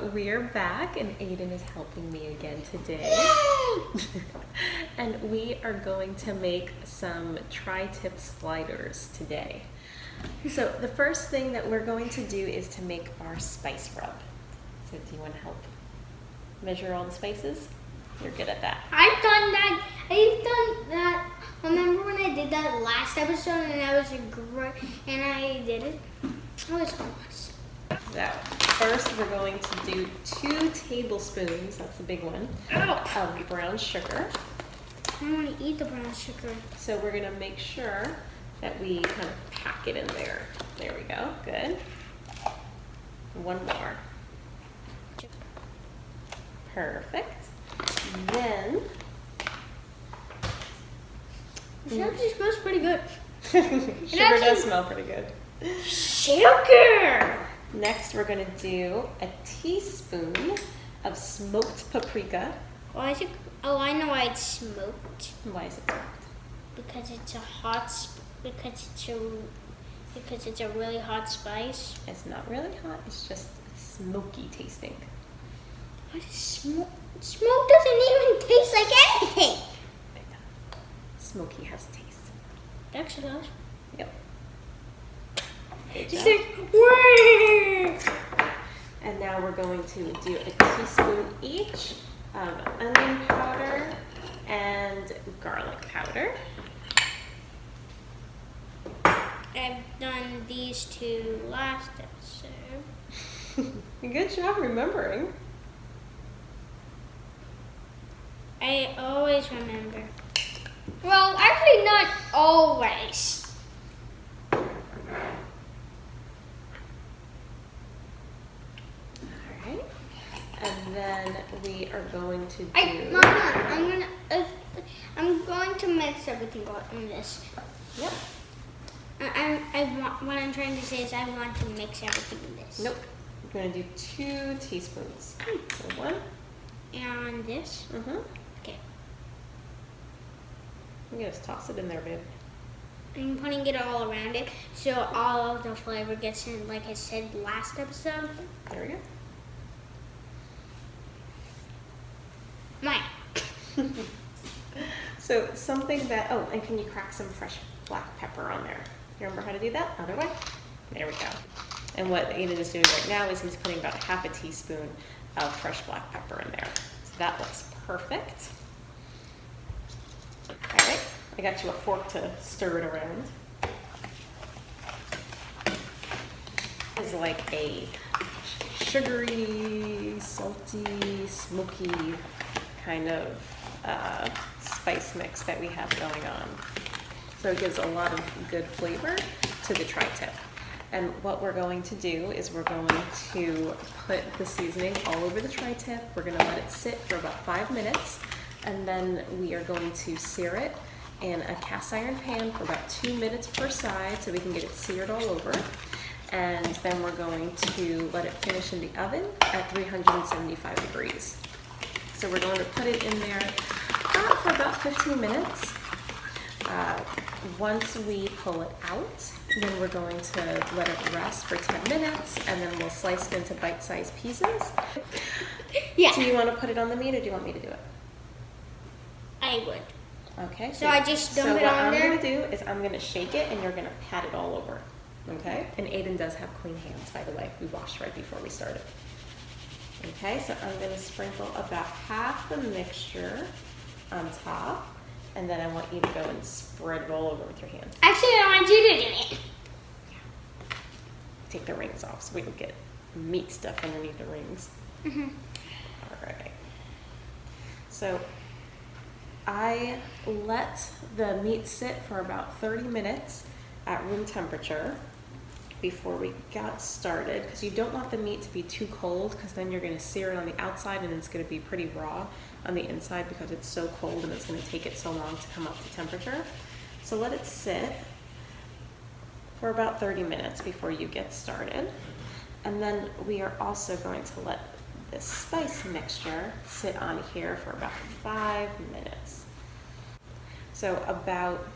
We're back and Aiden is helping me again today. And we are going to make some tri-tip sliders today. So the first thing that we're going to do is to make our spice rub. So do you want to help measure all the spices? You're good at that. I've done that. Remember when I did that last episode and I was great and I did it? It was awesome. So first we're going to do 2 tablespoons, that's the big one, of brown sugar. I don't want to eat the brown sugar. So we're going to make sure that we kind of pack it in there. There we go, good. One more. Perfect. Then It actually smells pretty good. sugar does smell pretty good. Sugar! Next we're going to do a teaspoon of smoked paprika. Why is it? Oh, I know why it's smoked. Why is it smoked? Because it's a hot. Because it's a really hot spice. It's not really hot. It's just smoky tasting. What is smoke? Smoke doesn't even taste like anything. Smoky has a taste. It actually does. Yep. It's like, and now we're going to do a teaspoon each of onion powder and garlic powder. I've done these 2 last episode. Good job remembering. I always remember. Well, actually not always. Alright. And then we are going to do... Mama, I'm going to mix everything in this. Yep. What I'm trying to say is I want to mix everything in this. Nope. We're going to do 2 teaspoons. So 1. And this? Mm-hmm. Okay. You can just toss it in there, babe. I'm putting it all around it so all of the flavor gets in, like I said last episode. There we go. Mine. So something that, oh, and can you crack some fresh black pepper on there? You remember how to do that? Other way? There we go. And what Aiden is doing right now is he's putting about half a teaspoon of fresh black pepper in there. So that looks perfect. All right, I got you a fork to stir it around. It's like a sugary, salty, smoky kind of spice mix that we have going on. So it gives a lot of good flavor to the tri-tip. And what we're going to do is we're going to put the seasoning all over the tri-tip. We're going to let it sit for about 5 minutes, and then we are going to sear it in a cast iron pan for about 2 minutes per side so we can get it seared all over. And then we're going to let it finish in the oven at 375 degrees. So we're going to put it in there for about 15 minutes. Once we pull it out, then we're going to let it rest for 10 minutes, and then we'll slice it into bite-sized pieces. Yeah. Do you want to put it on the meat, or do you want me to do it? I would. Okay. So I just dump it on So what I'm there? going to do is I'm going to shake it, and you're going to pat it all over. Okay? And Aiden does have clean hands, by the way. We washed right before we started. Okay, so I'm going to sprinkle about half the mixture on top, and then I want you to go and spread it all over with your hands. Actually, I want you to do it. Take the rings off so we don't get meat stuff underneath the rings. Mm-hmm. All right. So I let the meat sit for about 30 minutes at room temperature before we got started, because you don't want the meat to be too cold, because then you're going to sear it on the outside and it's going to be pretty raw on the inside because it's so cold and it's going to take it so long to come up to temperature. So let it sit for about 30 minutes before you get started. And then we are also going to let this spice mixture sit on here for about 5 minutes. So about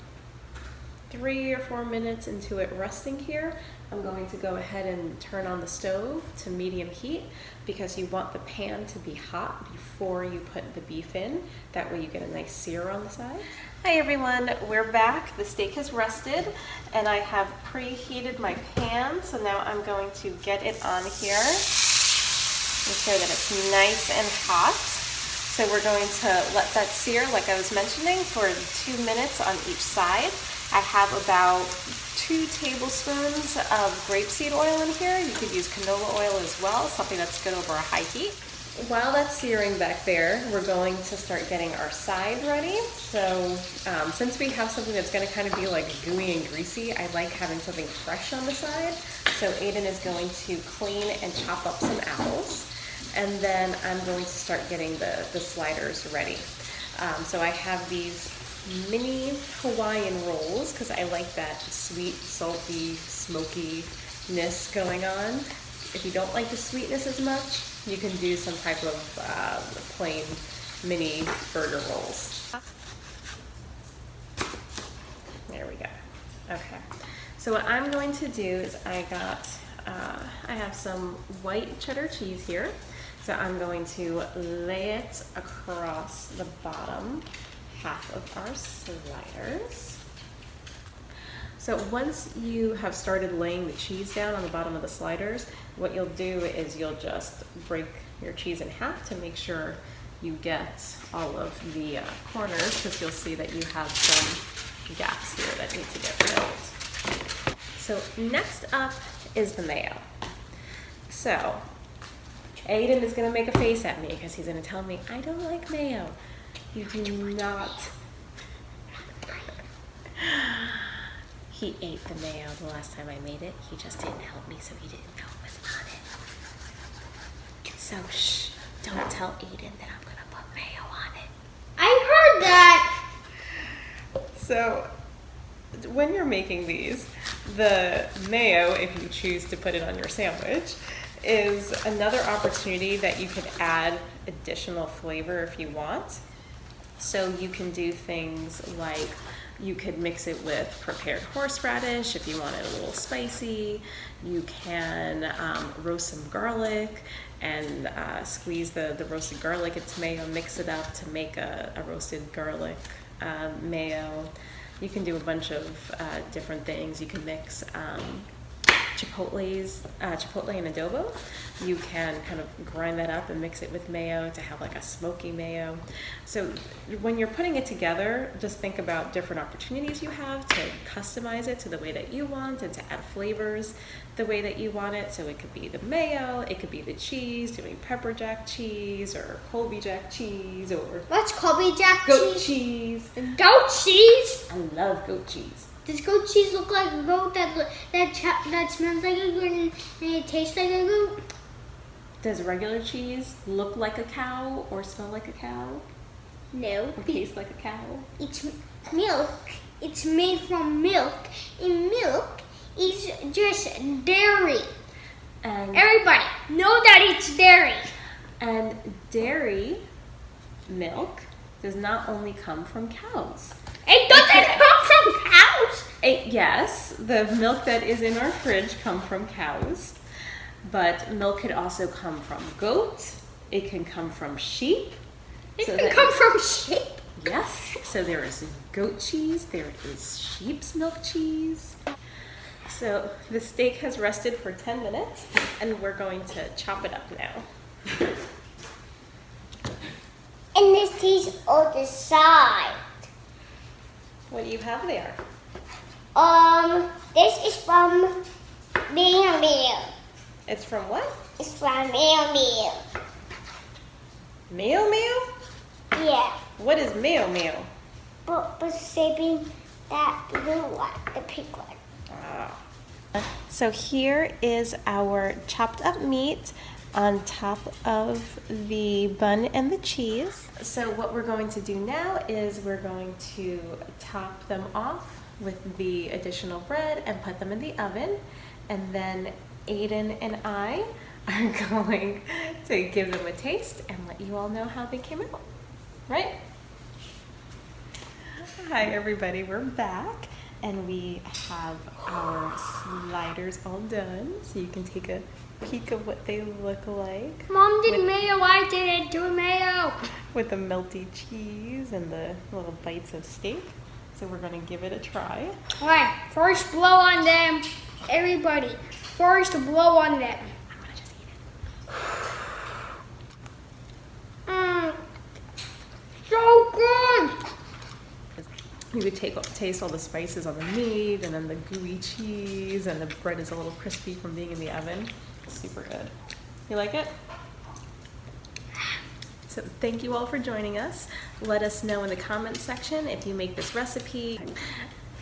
3 or 4 minutes into it resting here, I'm going to go ahead and turn on the stove to medium heat because you want the pan to be hot before you put the beef in. That way you get a nice sear on the sides. Hi everyone, we're back. The steak has rested and I have preheated my pan, so now I'm going to get it on here. Make sure that it's nice and hot. So we're going to let that sear, like I was mentioning, for 2 minutes on each side. I have about 2 tablespoons of grapeseed oil in here. You could use canola oil as well, something that's good over a high heat. While that's searing back there, we're going to start getting our side ready. So since we have something that's going to kind of be like gooey and greasy, I like having something fresh on the side. So Aiden is going to clean and chop up some apples. And then I'm going to start getting the sliders ready. So I have these mini Hawaiian rolls because I like that sweet, salty, smokiness going on. If you don't like the sweetness as much, you can do some type of plain mini burger rolls. There we go. Okay. So what I'm going to do is I have some white cheddar cheese here. So I'm going to lay it across the bottom half of our sliders. So once you have started laying the cheese down on the bottom of the sliders, what you'll do is you'll just break your cheese in half to make sure you get all of the corners, because you'll see that you have some gaps here that need to get filled. So next up is the mayo. So Aiden is gonna make a face at me because he's gonna tell me, I don't like mayo. You do not. He ate the mayo the last time I made it. He just didn't help me, so he didn't know what was on it. So shh, don't tell Aiden that I'm gonna put mayo on it. I heard that. So when you're making these, the mayo, if you choose to put it on your sandwich, is another opportunity that you can add additional flavor if you want. So you can do things like you could mix it with prepared horseradish if you want it a little spicy. You can roast some garlic and squeeze the roasted garlic into mayo, mix it up to make a roasted garlic mayo. You can do a bunch of different things. You can mix chipotle and adobo. You can kind of grind that up and mix it with mayo to have like a smoky mayo. So when you're putting it together, just think about different opportunities you have to customize it to the way that you want and to add flavors the way that you want it. So it could be the mayo, it could be the cheese, doing pepper jack cheese or Colby jack cheese or What's Colby jack goat cheese? cheese. Goat cheese? I love goat cheese. Does goat cheese look like a goat that smells like a goat and it tastes like a goat? Does regular cheese look like a cow or smell like a cow No. or taste like a cow? It's milk. It's made from milk. And milk is just dairy. And Everybody know that it's dairy. And dairy milk does not only come from cows. It doesn't come from cows. Yes, the milk that is in our fridge come from cows, but milk could also come from goat. It can come from sheep. It can come from sheep. Yes, so there is goat cheese, there is sheep's milk cheese. So the steak has rested for 10 minutes and we're going to chop it up now. And this tastes on the side. What do you have there? This is from mayo. It's from what? It's from mayo. Mayo mayo? Yeah. What is mayo mayo? But saving that blue one, the pink one. So here is our chopped up meat on top of the bun and the cheese. So what we're going to do now is we're going to top them off with the additional bread and put them in the oven. And then Aiden and I are going to give them a taste and let you all know how they came out, right? Hi everybody, we're back. And we have our sliders all done, so you can take a peek of what they look like. Mom did mayo, I didn't do mayo. With the melty cheese and the little bites of steak. So we're gonna give it a try. All right, first blow on them. Everybody, first blow on them. I'm gonna just eat So good. it. You could taste all the spices on the meat, and then the gooey cheese, and the bread is a little crispy from being in the oven. It's super good. You like it? So thank you all for joining us. Let us know in the comments section if you make this recipe,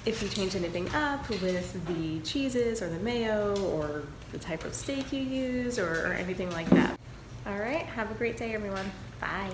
if you change anything up with the cheeses or the mayo or the type of steak you use or anything like that. All right, have a great day everyone. Bye.